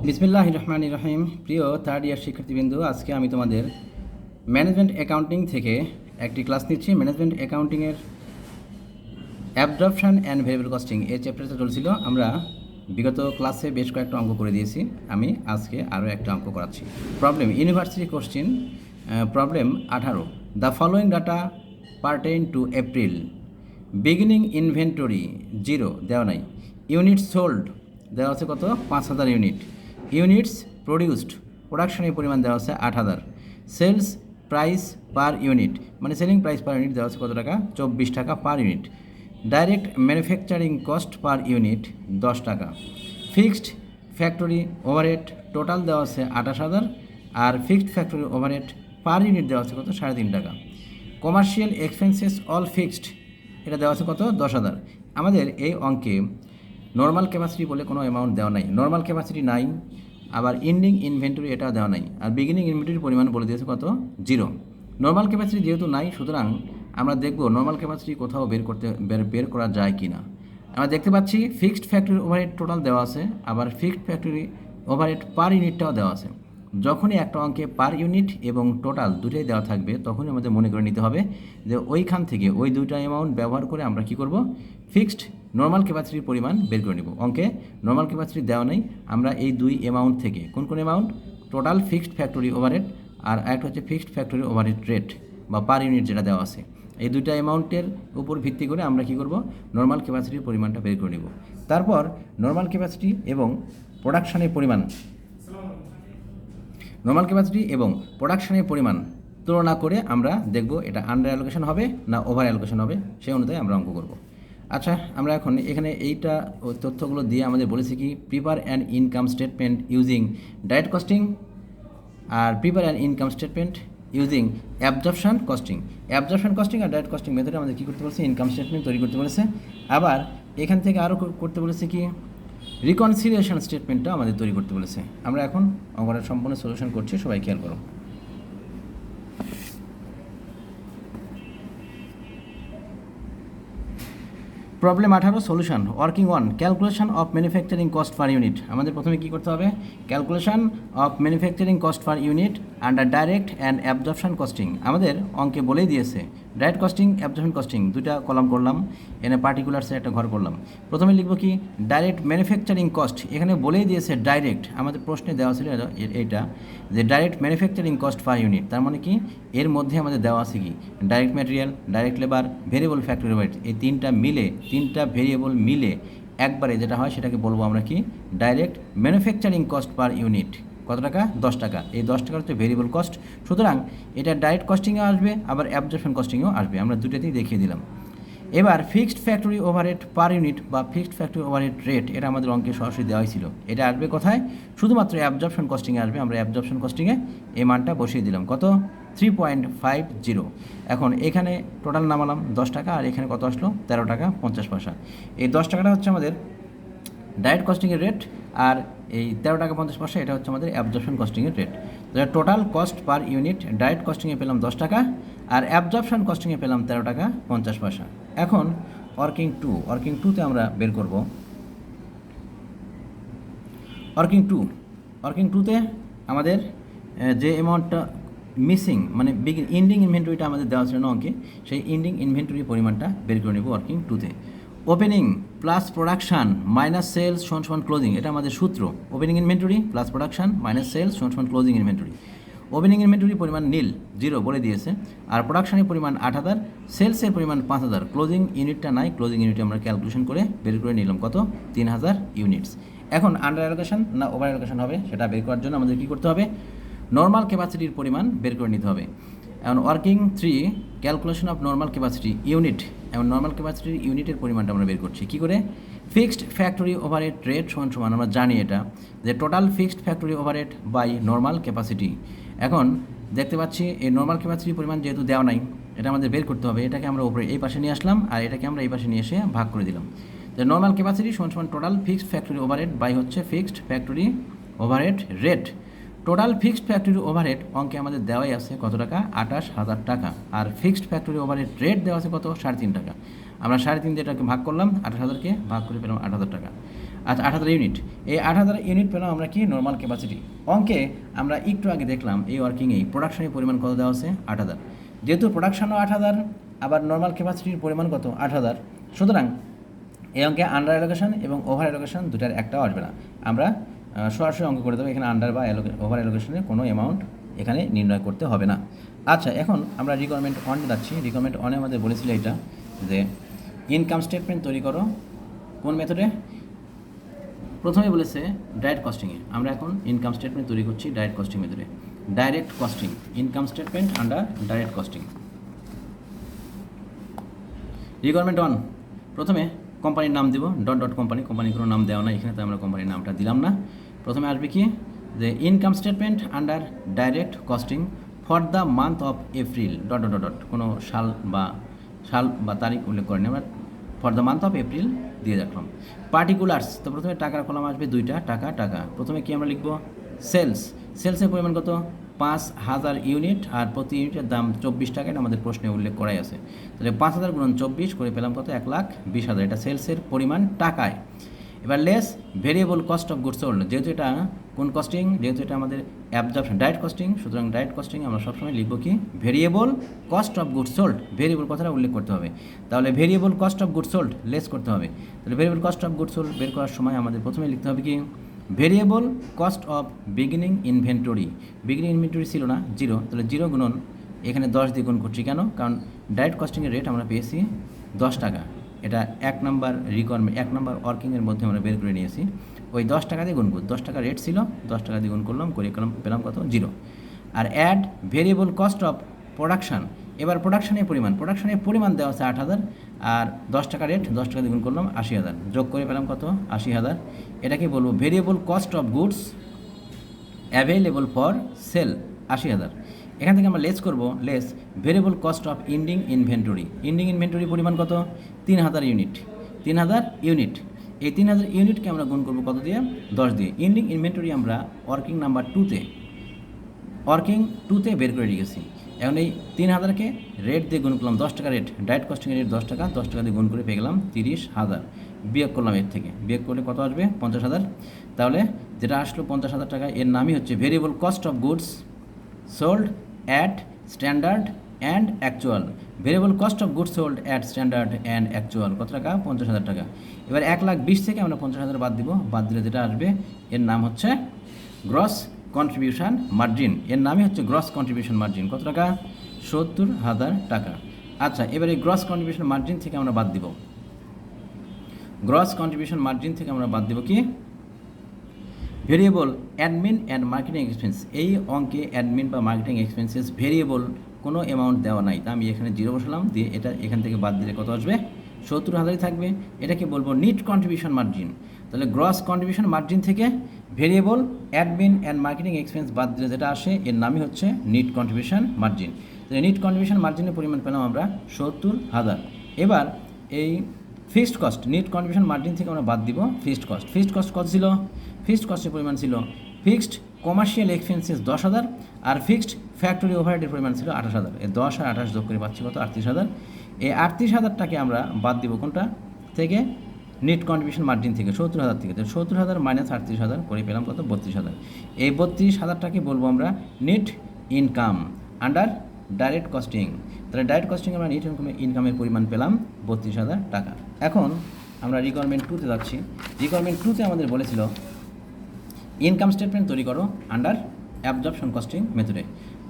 বিসমিল্লাহির রহমানির রহিম। প্রিয় থার্ড ইয়ার শিক্ষার্থীবৃন্দ, আজকে আমি তোমাদের ম্যানেজমেন্ট অ্যাকাউন্টিং থেকে একটি ক্লাস নিচ্ছি। ম্যানেজমেন্ট অ্যাকাউন্টিংয়ের অ্যাবজর্পশন অ্যান্ড ভেরিয়েবল কস্টিং এই চ্যাপ্টারটা চলছিল। আমরা বিগত ক্লাসে বেশ কয়েকটা অঙ্ক করে দিয়েছি। আমি আজকে আরও একটা অঙ্ক করাচ্ছি। Problem university question, problem 18। The following data pertain to April. Beginning inventory 0 দেওয়া নাই। ইউনিটস সোল্ড দেওয়া আছে কত? 5000 ইউনিট। ইউনিটস প্রডিউসড প্রোডাকশনের পরিমাণ দেওয়া আছে 8000। সেলস প্রাইস পার ইউনিট মানে সেলিং প্রাইস পার ইউনিট দেওয়া আছে কত টাকা? 24 টাকা per unit. Direct manufacturing cost per unit 10 টাকা। ফিক্সড ফ্যাক্টরি ওভারহেড টোটাল দেওয়া আছে 28000 আর fixed factory overhead per unit দেওয়া আছে কত? 3.5 টাকা। কমার্শিয়াল এক্সপেন্সেস অল ফিক্সড এটা দেওয়া আছে কত? 10,000। আমাদের এই অঙ্কে নর্মাল ক্যাপাসিটি বলে কোনো অ্যামাউন্ট দেওয়া নাই, নর্মাল ক্যাপাসিটি নাই, আবার এন্ডিং ইনভেন্টরি এটাও দেওয়া নাই, আর বিগিনিং ইনভেন্টরির পরিমাণ বলে দিয়েছে কত? 0। নর্মাল ক্যাপাসিটি যেহেতু নাই, সুতরাং আমরা দেখব নর্মাল ক্যাপাসিটি কোথাও বের করা যায় কি না। আমরা দেখতে পাচ্ছি ফিক্সড ফ্যাক্টরি ওভারহেড টোটাল দেওয়া আছে, আবার ফিক্সড ফ্যাক্টরি ওভারহেড পার ইউনিটটাও দেওয়া আছে। যখনই একটা অঙ্কে পার ইউনিট এবং টোটাল দুটোই দেওয়া থাকবে, তখনই আমাদের মনে করে নিতে হবে যে ওইখান থেকে ওই দুইটা অ্যামাউন্ট ব্যবহার করে আমরা কি করব? ফিক্সড নর্মাল ক্যাপাসিটির পরিমাণ বের করে নেব। অঙ্কে নর্মাল ক্যাপাসিটি দেওয়া নেই, আমরা এই দুই অ্যামাউন্ট থেকে কোন amount? Total fixed factory overhead আর একটা হচ্ছে ফিক্সড ফ্যাক্টরি ওভারহেড রেট বা পার ইউনিট যেটা দেওয়া আছে, এই দুইটা অ্যামাউন্টের উপর ভিত্তি করে আমরা কি করব? নর্মাল ক্যাপাসিটির পরিমাণটা বের করে নেব। তারপর নর্মাল ক্যাপাসিটি এবং প্রোডাকশনের পরিমাণ তুলনা করে আমরা দেখব এটা আন্ডার অ্যালোকেশন হবে না ওভার অ্যালোকেশন হবে, সেই অনুযায়ী আমরা অঙ্ক করব। আচ্ছা, আমরা এখন এখানে এইটা তথ্যগুলো দিয়ে আমাদের বলেছি কি prepare an income statement using direct costing আর prepare an income statement using absorption costing. Absorption costing আর ডাইরেক্ট কস্টিং মেথডে আমাদের কী করতে বলেছে? ইনকাম স্টেটমেন্ট তৈরি করতে বলেছে। আবার এখান থেকে আরও করতে বলেছে কি রিকনসিলিয়েশন স্টেটমেন্টটা আমাদের তৈরি করতে বলেছে। আমরা এখন অঙ্কটা সম্পূর্ণ সলিউশন করছি, সবাই খেয়াল করো। Problem 18 solution working on calculation of manufacturing cost per unit. আমাদের প্রথমে কী করতে হবে? Calculation of manufacturing cost per unit under direct and absorption costing. আমাদের অঙ্কে বলেই দিয়েছে ডাইরেক্ট কস্টিং অ্যাবজর্পশন কস্টিং, দুইটা কলাম করলাম, এনে পার্টিকুলারসে একটা ঘর করলাম। প্রথমে লিখব কি ডাইরেক্ট ম্যানুফ্যাকচারিং কস্ট, এখানে বলেই দিয়েছে ডাইরেক্ট, আমাদের প্রশ্নে দেওয়া ছিল এইটা যে direct manufacturing cost per unit, তার মানে কি এর মধ্যে আমাদের দেওয়া আছে কি direct material, direct labour, variable factory overhead, এই তিনটা ভেরিয়েবল মিলে একবারে যেটা হয় সেটাকে বলবো আমরা কি direct manufacturing cost per unit. কত টাকা? 10 টাকা। এই 10 টাকার হচ্ছে ভেরিয়েবল কস্ট, সুতরাং এটা ডাইরেক্ট কস্টিংয়েও আসবে আবার অ্যাবজর্পশন কস্টিংয়েও আসবে, আমরা দুটোতেই দেখিয়ে দিলাম। এবার fixed factory overhead per unit বা ফিক্সড ফ্যাক্টরি ওভারহেড রেট এটা আমাদের অঙ্কে সরাসরি দেওয়া হয়েছিল, এটা আসবে কোথায়? শুধুমাত্র অ্যাবজর্পশন কস্টিংয়ে আসবে। আমরা অ্যাবজর্পশন কস্টিংয়ে এই মানটা বসিয়ে দিলাম কত? 3.50। এখন এখানে টোটাল নামালাম 10 টাকা আর এখানে কত আসলো? 13 টাকা 50 পয়সা। এই 10 টাকাটা হচ্ছে আমাদের ডাইরেক্ট কস্টিংয়ের রেট আর এই 13 টাকা 50 পয়সা এটা হচ্ছে আমাদের অ্যাবজর্পশন কস্টিংয়ের rate. Total cost per unit direct কস্টিংয়ে পেলাম 10 টাকা আর অ্যাবজর্পশন কস্টিংয়ে পেলাম 13 টাকা 50 পয়সা। এখন ওয়ার্কিং টুতে আমরা বের করব। ওয়ার্কিং টুতে আমাদের যে অ্যামাউন্টটা মিসিং মানে এন্ডিং ইনভেন্টরিটা আমাদের দেওয়া ছিল না অঙ্কে, সেই এন্ডিং ইনভেন্টরির পরিমাণটা বের করে নেব ওয়ার্কিং টুতে। Opening plus production minus sales সমান ক্লোজিং, এটা আমাদের সূত্র। Opening inventory plus production minus sales সমান ক্লোজিং ইনভেন্টরি। ওপেনিং ইনভেন্টরি পরিমাণ নীল 0 বলে দিয়েছে, আর প্রোডাকশানের পরিমাণ 8000, সেলসের পরিমাণ 5000, ক্লোজিং ইউনিটটা নাই, ক্লোজিং ইউনিট আমরা ক্যালকুলেশন করে বের করে নিলাম কত? 3000 ইউনিটস। এখন আন্ডার অ্যালোকেশন না ওভার অ্যালোকেশন হবে সেটা বের করার জন্য আমাদের কী করতে হবে? নর্মাল ক্যাপাসিটির পরিমাণ বের করে নিতে হবে। এখন working 3 calculation of normal capacity unit, এবং নর্মাল ক্যাপাসিটির ইউনিটের পরিমাণটা আমরা বের করছি কী করে? ফিক্সড ফ্যাক্টরি ওভারহেড রেট সমান আমরা জানি এটা যে total fixed factory overhead by normal capacity. এখন দেখতে পাচ্ছি এই নর্মাল ক্যাপাসিটির পরিমাণ যেহেতু দেওয়া নাই, এটা আমাদের বের করতে হবে। এটাকে আমরা উপরে এই পাশে নিয়ে আসলাম আর এটাকে আমরা এই পাশে নিয়ে এসে ভাগ করে দিলাম। যে নর্মাল ক্যাপাসিটি সমান total fixed factory overhead by হচ্ছে fixed factory overhead rate. Total fixed factory overhead অঙ্কে আমাদের দেওয়াই আছে কত টাকা? 28000 টাকা। আর ফিক্সড ফ্যাক্টরি ওভারহেড রেট দেওয়া আছে কত? 3.5 টাকা। আমরা 3.5 দিয়ে এটাকে ভাগ করলাম, 28000কে ভাগ করে পেলাম 8000 টাকা। আচ্ছা 8,000 ইউনিট, এই 8,000 ইউনিট পেলাম আমরা কি নর্মাল ক্যাপাসিটি। অঙ্কে আমরা একটু আগে দেখলাম এই ওয়ার্কিংয়েই প্রোডাকশনের পরিমাণ কত দেওয়া আছে 8,000, যেহেতু প্রোডাকশনও 8,000 আবার নর্মাল ক্যাপাসিটির পরিমাণ কত 8,000, সুতরাং এই অঙ্কে আন্ডার অ্যালোকেশন এবং ওভার অ্যালোকেশন দুটার একটাও আসবে না। আমরা সরাসরি অঙ্ক করে দেবো, এখানে আন্ডার বা ওভার অ্যালোকেশনের কোনো অ্যামাউন্ট এখানে নির্ণয় করতে হবে না। আচ্ছা এখন আমরা রিকোয়ারমেন্ট 1 যাচ্ছি। রিকোয়ারমেন্ট 1 আমাদের বলেছিল এটা যে ইনকাম স্টেটমেন্ট তৈরি করো কোন মেথডে। প্রথমে বলেছে ডাইরেক্ট কস্টিংয়ে, আমরা এখন ইনকাম স্টেটমেন্ট তৈরি করছি ডাইরেক্ট কস্টিং মেথডে। Direct costing, income statement under direct costing. Requirement 1, প্রথমে কোম্পানির নাম দেবো ডট ডট কোম্পানি, কোম্পানির কোনো নাম দেওয়া না এখানে, তো আমরা কোম্পানির নামটা দিলাম না। প্রথমে আসবে কি যে income statement under direct costing for the month of April dot dot dot, কোনো সাল বা তারিখ উল্লেখ করেনি আমরা, for the month of April দিয়ে রাখলাম। পার্টিকুলার্স, তো প্রথমে টাকার কলাম আসবে দুইটা, টাকা। প্রথমে কি আমরা লিখবো সেলসের পরিমাণ কত 5,000 ইউনিট, আর প্রতি ইউনিটের দাম 24 টাকা, এটা আমাদের প্রশ্নে উল্লেখ করাই আছে। তাহলে 5,000 গুণন 24 করে পেলাম কত 1,20,000, এটা সেলসের পরিমাণ টাকায়। এবার less variable cost of goods sold, যেহেতু এটা কোন কস্টিং, যেহেতু এটা আমাদের অ্যাবজর্পশন ডাইরেক্ট কস্টিং, সুতরাং ডাইরেক্ট কস্টিং আমরা সবসময় লিখবো কি variable cost of goods sold, variable কথাটা উল্লেখ করতে হবে। তাহলে variable cost of goods sold less করতে হবে। তাহলে variable cost of goods sold বের করার সময় আমাদের প্রথমে লিখতে হবে কি variable cost of beginning inventory. Beginning inventory ছিল না 0, তাহলে 0 গুণন এখানে 10 দিয়ে গুণ করছি কেন, কারণ ডাইরেক্ট কস্টিংয়ের রেট আমরা পেয়েছি 10 টাকা, এটা 1 নাম্বার রিকোয়ারমেন্ট 1 নাম্বার ওয়ার্কিংয়ের মধ্যে আমরা বের করে নিয়েছি। ওই 10 টাকা দিয়ে গুণ করব, 10 টাকা রেট ছিল, 10 টাকা দিয়ে গুণ করলাম, করে পেলাম কত 0। আর add variable cost of production, এবার প্রোডাকশানের পরিমাণ দেওয়া আছে 8,000, আর 10 টাকা রেট, 10 টাকা দিয়ে গুণ করলাম 80,000, যোগ করে পেলাম কত 80,000। এটাকে বলবো variable cost of goods available for sale 80,000। এখান থেকে আমরা লেস করব, less variable cost of ending inventory পরিমাণ কত 3,000 ইউনিট, এই 3,000 ইউনিটকে আমরা গুণ করব কত দিয়ে 10 দিয়ে। ইন্ডিং ইনভেন্টরি আমরা ওয়ার্কিং নাম্বার 2তে বের করে রেখেছি। এখন এই 3,000কে রেট দিয়ে গুণ করলাম 10 টাকা রেট, ডাইরেক্ট কস্টিংয়ের রেট 10 টাকা, 10 টাকা দিয়ে গুণ করে পেয়ে গেলাম 30,000, বিয়োগ করলাম এর থেকে, বিয়োগ করলে কত আসবে 50,000। তাহলে যেটা আসলো 50,000 টাকা, এর নামই হচ্ছে variable cost of goods sold at standard and actual. Variable cost of goods sold at standard and actual কত টাকা 50,000 টাকা। এবার 1,20,000 থেকে আমরা 50,000 বাদ দিব, বাদ দিলে যেটা আসবে এর নাম হচ্ছে গ্রস কন্ট্রিবিউশন মার্জিন, এর নামই হচ্ছে গ্রস কন্ট্রিবিউশন মার্জিন, কত টাকা 70,000 টাকা। আচ্ছা এবার এই গ্রস কন্ট্রিবিউশন মার্জিন থেকে আমরা বাদ দিব, কি variable admin and marketing expense. এই অঙ্কে অ্যাডমিন বা মার্কেটিং এক্সপেন্সেস ভেরিয়েবল কোনো অ্যামাউন্ট দেওয়া নাই, তা আমি এখানে 0 বসালাম, দিয়ে এটা এখান থেকে বাদ দিলে কত আসবে 70,000 থাকবে। এটাকে বলবো নিট কন্ট্রিবিউশন মার্জিন। তাহলে গ্রস কন্ট্রিবিউশন মার্জিন থেকে variable admin and marketing expense বাদ দিলে যেটা আসে এর নামই হচ্ছে নিট কন্ট্রিবিউশন মার্জিন। তাহলে নিট কন্ট্রিবিউশন মার্জিনের পরিমাণ পেলাম আমরা 70,000। এবার এই fixed cost, net contribution margin থেকে আমরা বাদ দিব ফিক্সড কস্ট কত ছিল, ফিক্সড কস্টের পরিমাণ ছিল ফিক্সড কমার্শিয়াল এক্সপেন্সেস 10,000, আর ফিক্সড ফ্যাক্টরি ওভারহেডের পরিমাণ ছিল 28,000। এই 10 আর 28 যোগ করে পাচ্ছি কত 38,000। এই 38,000টাকে আমরা বাদ দিব কোনটা থেকে, নিট কন্ট্রিবিউশন মার্জিন থেকে 70,000 থেকে। তো 70,000 মাইনাস 38,000 করে পেলাম কত 32,000। এই 32,000টাকে বলবো আমরা NEET income under direct costing. তাহলে ডাইরেক্ট কস্টিং আমরা নিট ইনকামের পরিমাণ পেলাম 32,000 টাকা। এখন আমরা রিকোয়ারমেন্ট 2তে যাচ্ছি। রিকোয়ারমেন্ট 2তে আমাদের বলেছিল ইনকাম স্টেটমেন্ট তৈরি করো আন্ডার অ্যাবজর্পশন কস্টিং মেথডে।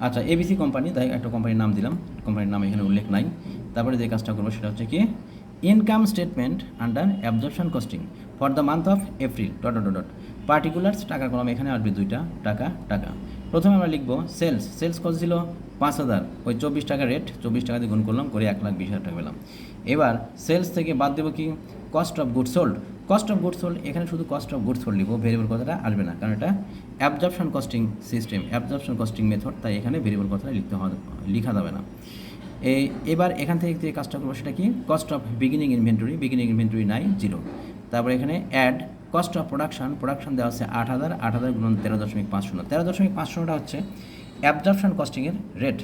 আচ্ছা এবিসি কোম্পানি, তাই একটা কোম্পানির নাম দিলাম, কোম্পানির নাম এখানে উল্লেখ নাই। তারপরে যে কাজটা করবো সেটা হচ্ছে কি income statement under absorption costing for the month of April dot dot dot particulars, টাকার কলম এখানে আসবে 2টা, টাকা। প্রথমে আমরা লিখবো সেলস কত ছিল 5,000, ওই 24 টাকা রেট, 24 টাকা দিয়ে গুণ করলাম, করে 1,20,000 টাকা পেলাম। এবার সেলস থেকে বাদ দেবো কি কস্ট অফ গুডস সোল্ড। এখানে শুধু কস্ট অফ গুডস সোল্ড লিখবো, ভেরিয়েবল কথাটা আসবে না, কারণ এটা absorption costing system, absorption costing method, তাই এখানে ভেরিয়েবল কথাটা লিখা যাবে না। এবার এখান থেকে যে কাজটা করবো সেটা কি কস্ট অফ বিগিনিং ইনভেন্টরি নাই 0। তারপরে এখানে অ্যাড কস্ট অফ প্রোডাকশন দেওয়া আছে 8,000 গুণ 13.50, 13.50টা হচ্ছে অ্যাবজর্পশন কস্টিংয়ের রেট।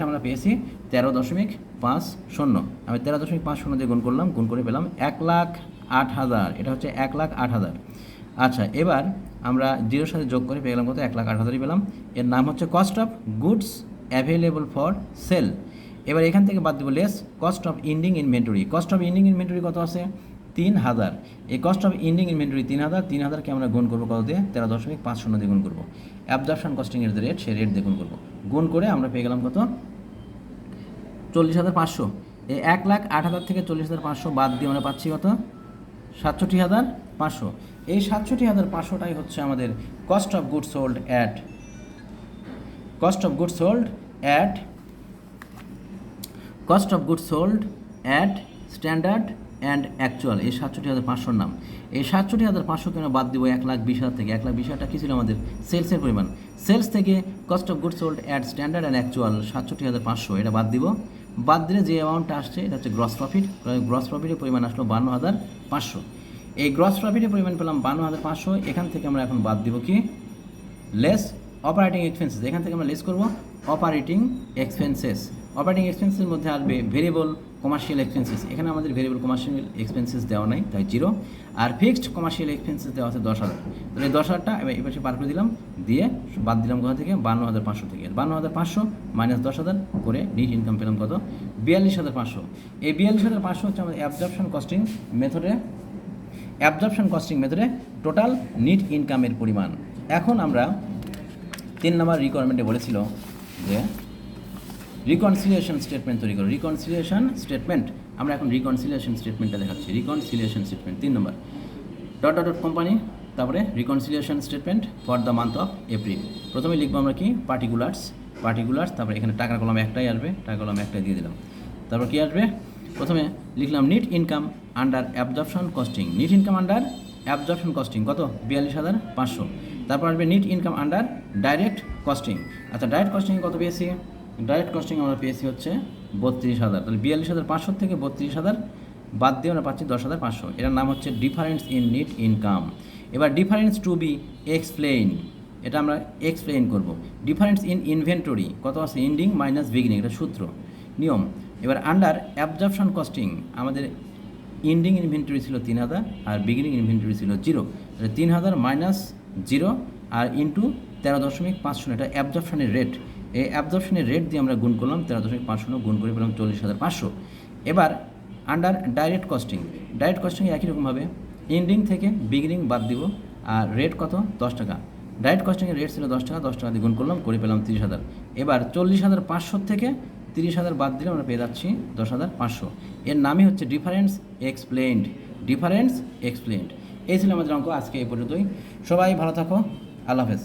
আমরা পেয়েছি 13.50। আমি 13.50 দিয়ে গুণ করলাম, গুণ করে পেলাম 1,08,000, এটা হচ্ছে 1,08,000। আচ্ছা, এবার আমরা জিরোর সাথে যোগ করে পেয়ে গেলাম কত? 1,08,000ই পেলাম। এর নাম হচ্ছে cost of goods available for sale. এবার এখান থেকে বাদ দিব less cost of ending inventory. Cost of ending inventory কত আছে? 3,000। এই কস্ট অফ ইন্ডিং ইনভেন্টরি 3,000, 3,000কে আমরা গুণ করবো কত দিয়ে? 13.50 দিয়ে গুণ করবো। অ্যাবজর্পশন কস্টিংয়ের যে রেট, সেই রেট দিয়ে গুণ করবো। গুণ করে আমরা পেয়ে গেলাম কত? 40,500। এই 1,08,000 থেকে 40,500 বাদ দিয়ে আমরা পাচ্ছি কত? 67,500। এই 67,500টাই হচ্ছে আমাদের cost of goods sold at cost of goods sold at cost of goods sold at standard and actual. এই 67,500 নাম। এই 67,500কে আমরা বাদ দিব 1,20,000 থেকে। 1,20,000টা কী ছিল আমাদের? সেলসের পরিমাণ। সেলস থেকে cost of goods sold at standard and actual 67,500, এটা বাদ দিব। বাদ দিলে যে অ্যামাউন্টটা আসছে এটা হচ্ছে গ্রস প্রফিট। গ্রস প্রফিটের পরিমাণ আসলো 52,500। এই গ্রস প্রফিটের পরিমাণ পেলাম 52,500। এখান থেকে আমরা এখন বাদ দিব কি? Less operating expenses. এখান থেকে আমরা লেস করব অপারেটিং এক্সপেন্সেস। অপারেটিং এক্সপেন্সের মধ্যে আসবে ভেরিয়েবল কমার্শিয়াল এক্সপেন্সেস। এখানে আমাদের ভেরিয়েবল কমার্শিয়াল এক্সপেন্সেস দেওয়া নাই, তাই 0। আর ফিক্সড কমার্শিয়াল এক্সপেন্সেস দেওয়া আছে 10,000। তাহলে এই 10,000টা এবার পার করে দিলাম, দিয়ে বাদ দিলাম কোথা থেকে? 52,500 থেকে। 52,500 মাইনাস 10,000 করে নিট ইনকাম পেলাম কত? 42,500। এই 42,500 হচ্ছে আমাদের অ্যাবজর্পশন কস্টিং মেথডে টোটাল নিট ইনকামের পরিমাণ। এখন আমরা 3 নম্বর রিকোয়ারমেন্টে বলেছিল যে রিকনসিলিয়েশন স্টেটমেন্ট তৈরি করো। রিকনসিলিয়েশন স্টেটমেন্ট, আমরা এখন রিকনসিলিয়েশন স্টেটমেন্টটা দেখাচ্ছি। রিকনসিলিয়েশন স্টেটমেন্ট 3 নম্বর, ডট ডট ডট কোম্পানি, তারপরে reconciliation statement for the month of April. প্রথমে লিখবো আমরা কি? পার্টিকুলার্স, তারপরে এখানে টাকার কলম একটাই আসবে, টাকার কলম একটাই দিয়ে দিলাম। তারপর কি আসবে? প্রথমে লিখলাম NEET income under absorption costing. NEET income under absorption costing কত? 42,500। তারপর আসবে NEET income under direct costing. আচ্ছা, ডাইরেক্ট কস্টিং কত পেয়েছি? ডাইরেক্ট কস্টিং আমরা পেয়েছি হচ্ছে 32,000। তাহলে 42,500 থেকে 32,000 বাদ দিয়ে আমরা পাচ্ছি 10,500। এটার নাম হচ্ছে ডিফারেন্স ইন নিট ইনকাম। এবার ডিফারেন্স টু বি এক্সপ্লেইন, এটা আমরা এক্সপ্লেইন করব। ডিফারেন্স ইন ইনভেন্টরি কত আছে? এন্ডিং মাইনাস বিগিনিং, এটা সূত্র নিয়ম। এবার আন্ডার অ্যাবজর্পশন কস্টিং আমাদের এন্ডিং ইনভেন্টরি ছিল 3,000 আর বিগিনিং ইনভেন্টরি ছিল 0। তাহলে 3,000 মাইনাস 0 আর ইন্টু 13.50, এটা অ্যাবজর্পশনের রেট। এই অ্যাবজর্পশনের রেট দিয়ে আমরা গুণ করলাম, 13.50 গুণ করে পেলাম 40,500। এবার আন্ডার ডাইরেক্ট কস্টিং একই রকমভাবে এন্ডিং থেকে বিগিনিং বাদ দিব, আর রেট কত? 10 টাকা। ডাইরেক্ট কস্টিংয়ের রেট ছিল 10 টাকা, 10 টাকা দিয়ে গুণ করলাম, করে পেলাম 30,000। এবার 40,500 থেকে 30,000 বাদ দিলে আমরা পেয়ে যাচ্ছি 10,500। এর নামই হচ্ছে ডিফারেন্স এক্সপ্লেইনড। এই ছিল আমাদের অঙ্ক। আজকে এই পর্যন্তই। সবাই ভালো থাকো, আল্লাহ হাফেজ।